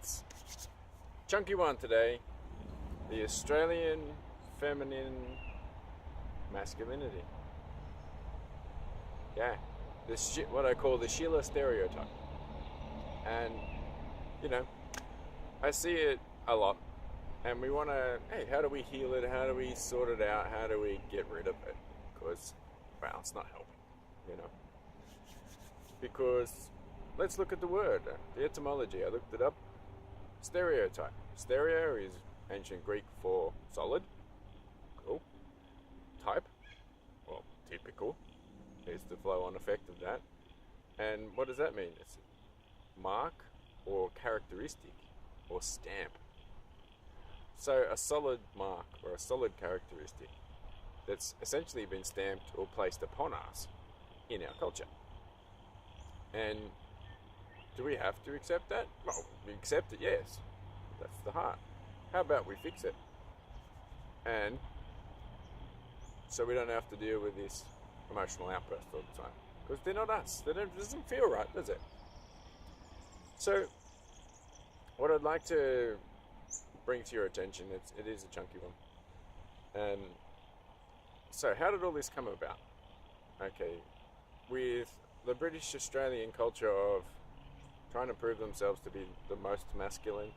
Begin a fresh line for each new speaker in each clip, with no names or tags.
facts. Chunky one today. The Australian feminine masculinity. Yeah. What I call the SHEILA stereotype. And, you know, I see it a lot. And we want to, hey, how do we heal it? How do we sort it out? How do we get rid of it? Because, well, it's not helping, you know. Because, let's look at the word, the etymology. I looked it up. Stereotype. Stereo is ancient Greek for solid. Cool. Type. Well, typical. Is the flow-on effect of that. And what does that mean? It's mark or characteristic or stamp. So a solid mark or a solid characteristic that's essentially been stamped or placed upon us in our culture. And do we have to accept that? Well, we accept it, yes. That's the heart. How about we fix it? And so we don't have to deal with this emotional outburst all the time. Because they're not us. It doesn't feel right, does it? So, what I'd like to bring to your attention, it is a chunky one. And so, how did all this come about? Okay, with the British Australian culture of trying to prove themselves to be the most masculine,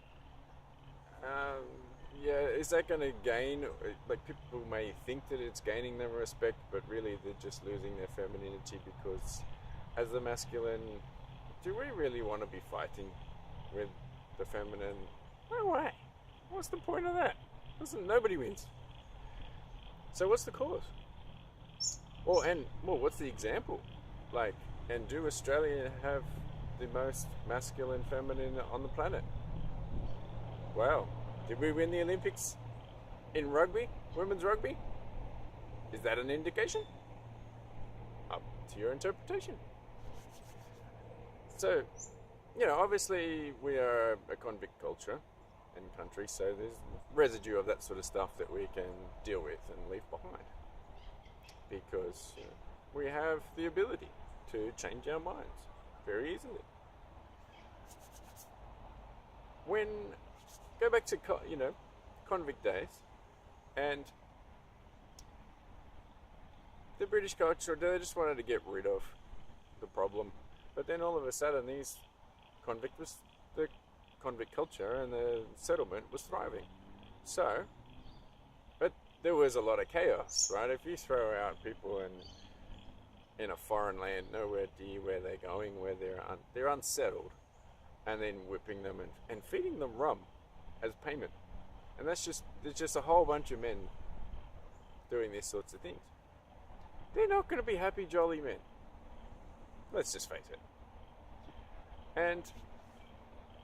is that going to gain, like people may think that it's gaining them respect, but really they're just losing their femininity because as the masculine, do we really want to be fighting with the feminine? No way. What's the point of that? Listen, nobody wins. So what's the cause? What's the example? Like, and do Australia have the most masculine feminine on the planet? Wow. Did we win the Olympics in rugby, women's rugby? Is that an indication? Up to your interpretation. So, obviously we are a convict culture and country, so there's residue of that sort of stuff that we can deal with and leave behind. Because we have the ability to change our minds very easily. Go back to convict days, and the British culture, they just wanted to get rid of the problem, but then all of a sudden the convict culture and the settlement was thriving. So, but there was a lot of chaos, right? If you throw out people in a foreign land, nowhere near where they're going, where they're unsettled, and then whipping them and feeding them rum as payment. And there's just a whole bunch of men doing these sorts of things. They're not going to be happy, jolly men. Let's just face it. And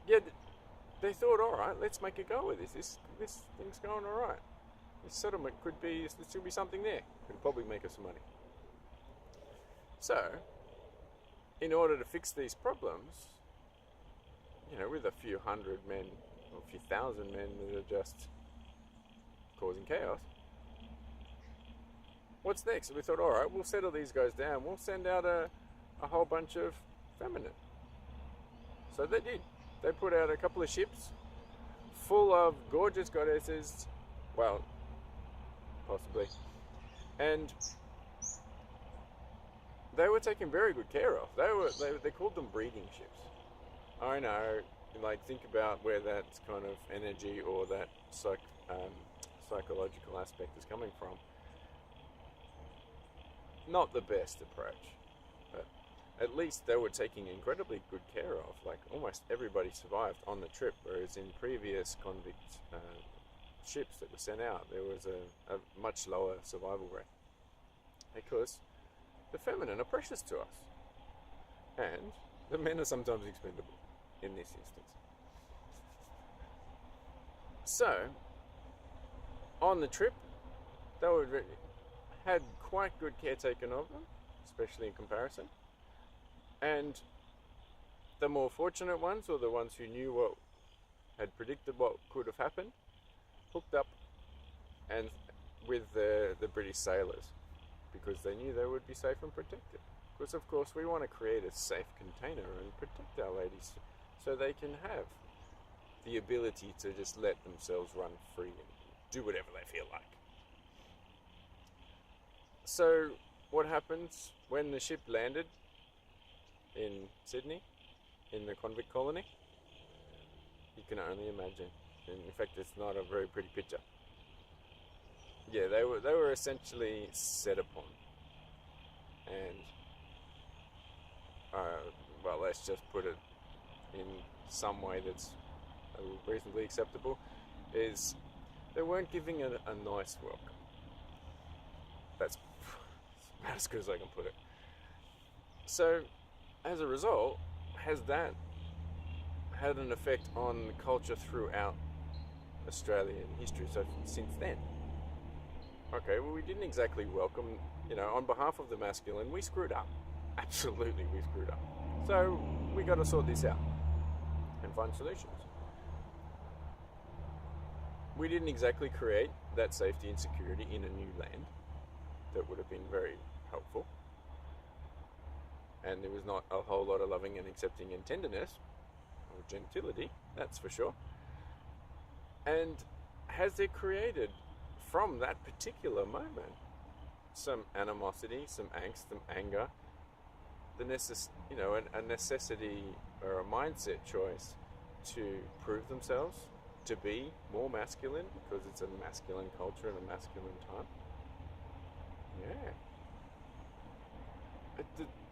yeah, they thought, all right, let's make a go with this. This thing's going all right. This settlement there should be something there. Could probably make us some money. So, in order to fix these problems, with a few hundred men or a few thousand men that are just causing chaos, what's next? So we thought, all right, we'll settle these guys down. We'll send out a whole bunch of feminine. So they did. They put out a couple of ships full of gorgeous goddesses. Well, possibly. And they were taken very good care of. They called them breeding ships. I know, think about where that kind of energy or that psychological aspect is coming from. Not the best approach, but at least they were taking incredibly good care of. Like, almost everybody survived on the trip, whereas in previous convict ships that were sent out, there was a much lower survival rate. Because the feminine are precious to us, and the men are sometimes expendable in this instance. So, on the trip, they had quite good care taken of them, especially in comparison. And the more fortunate ones, or the ones who knew what had predicted what could have happened, hooked up and with the British sailors, because they knew they would be safe and protected. Because of course we want to create a safe container and protect our ladies so they can have the ability to just let themselves run free and do whatever they feel like. So what happens when the ship landed in Sydney, in the convict colony? You can only imagine. In fact, it's not a very pretty picture. Yeah, they were essentially set upon, and well, let's just put it in some way that's reasonably acceptable, is they weren't giving it a nice welcome. That's about as good as I can put it. So, as a result, has that had an effect on the culture throughout Australian history? So since then, okay, well, we didn't exactly welcome, on behalf of the masculine, we screwed up. Absolutely, we screwed up. So we got to sort this out and find solutions. We didn't exactly create that safety and security in a new land. That would have been very helpful. And there was not a whole lot of loving and accepting and tenderness or gentility, that's for sure. And has it created, from that particular moment, some animosity, some angst, some anger, a necessity or a mindset choice to prove themselves, to be more masculine, because it's a masculine culture and a masculine time? Yeah.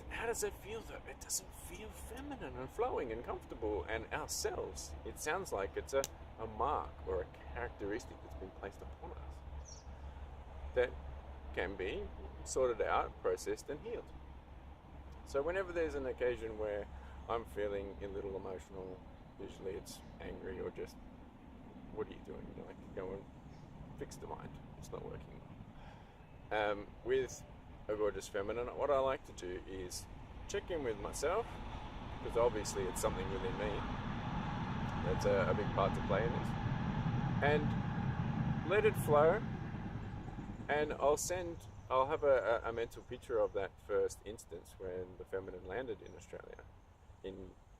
How does that feel though? It doesn't feel feminine and flowing and comfortable and ourselves. It sounds like it's a mark or a characteristic that's been placed upon us that can be sorted out, processed and healed. So whenever there's an occasion where I'm feeling a little emotional, usually it's angry or just, what are you doing? Go and fix the mind. It's not working well. With a gorgeous feminine, what I like to do is check in with myself, because obviously it's something within me that's a big part to play in this, and let it flow. And I'll have a mental picture of that first instance when the feminine landed in Australia,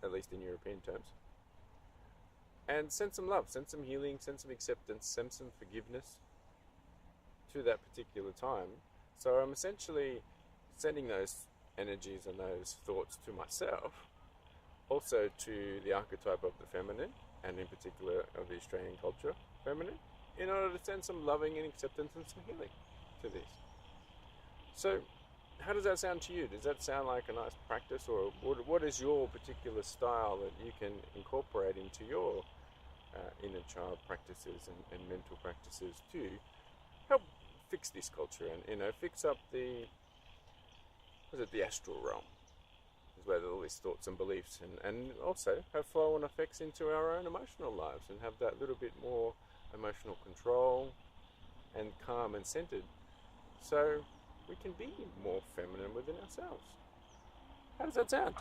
at least in European terms, and send some love, send some healing, send some acceptance, send some forgiveness to that particular time. So I'm essentially sending those energies and those thoughts to myself, also to the archetype of the feminine, and in particular of the Australian culture feminine, in order to send some loving and acceptance and some healing to this. So how does that sound to you? Does that sound like a nice practice, or what is your particular style that you can incorporate into your inner child practices and mental practices to help fix this culture and fix up the astral realm, is where all these thoughts and beliefs and also have flow and effects into our own emotional lives, and have that little bit more emotional control and calm and centered, so we can be more feminine within ourselves. How does that sound?